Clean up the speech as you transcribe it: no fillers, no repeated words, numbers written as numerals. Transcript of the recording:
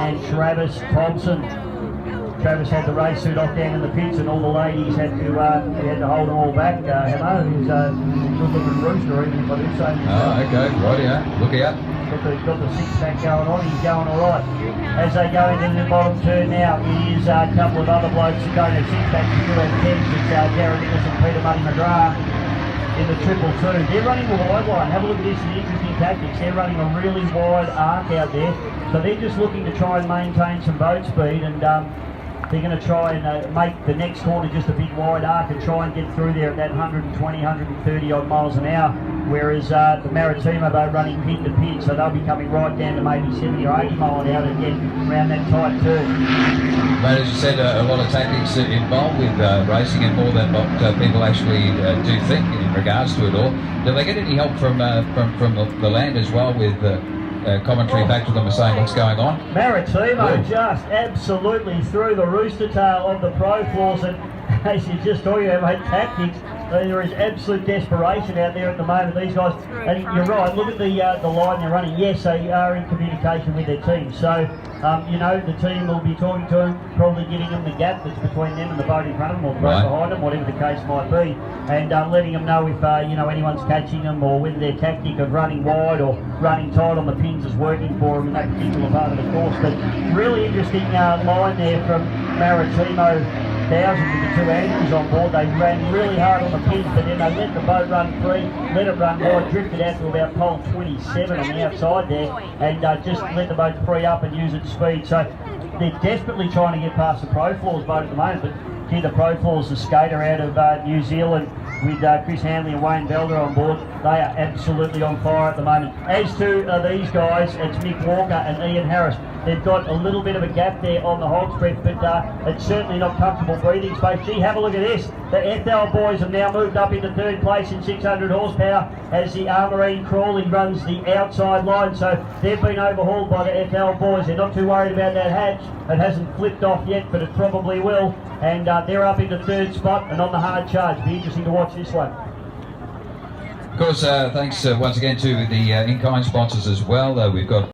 and Travis Thompson. Travis had the race suit off down in the pits, and all the ladies had to hold them all back. Hello, he's a good looking rooster, even if I do say so. Oh, okay, right, yeah, look out. Got the six-pack going on, he's going all right. As they go into the bottom turn now, it is a couple of other blokes that go into six-packs. You do have 10s, it's Darren Nichols and Peter Money McGrath in the 222. They're running a wide line. Have a look at this, the interesting tactics. They're running a really wide arc out there. So they're just looking to try and maintain some boat speed, and they're going to try and make the next corner just a big wide arc and try and get through there at that 120, 130 odd miles an hour, whereas the Maritimo boat running pit to pit, so they'll be coming right down to maybe 70 or 80 mile an hour to get around that tight turn. But as you said, a lot of tactics involved with racing, and more than what people actually do think in regards to it all. Do they get any help from the land as well, with commentary back to them saying what's going on? Maritimo just absolutely threw the rooster tail of the pro floors, and as you just talking about, mate, tactics, there is absolute desperation out there at the moment. These guys, and you're right, look at the line they're running. Yes, they are in communication with their team, so you know, the team will be talking to them, probably giving them the gap that's between them and the boat in front of them, or the boat behind them, whatever the case might be, and letting them know if you know, anyone's catching them, or whether their tactic of running wide or running tight on the pins is working for them in that particular part of the course. But really interesting line there from Maritimo. Thousands with the two anglers on board. They ran really hard on the pins, but then they let the boat run free, let it run wide, drifted out to about pole 27 on the outside there, and just let the boat free up and use its speed. So they're desperately trying to get past the Pro Floors boat at the moment, but here the Pro Floors, the skater out of New Zealand, with Chris Hanley and Wayne Belder on board, they are absolutely on fire at the moment. As to these guys, it's Mick Walker and Ian Harris. They've got a little bit of a gap there on the hog spread, but it's certainly not comfortable breathing space. Gee, have a look at this. The FL boys have now moved up into third place in 600 horsepower as the Armarine Crawley runs the outside line. So they've been overhauled by the FL boys. They're not too worried about that hatch. It hasn't flipped off yet, but it probably will. And they're up into third spot and on the hard charge. Be interesting to watch this one. Of course, thanks once again to the in-kind sponsors as well. We've got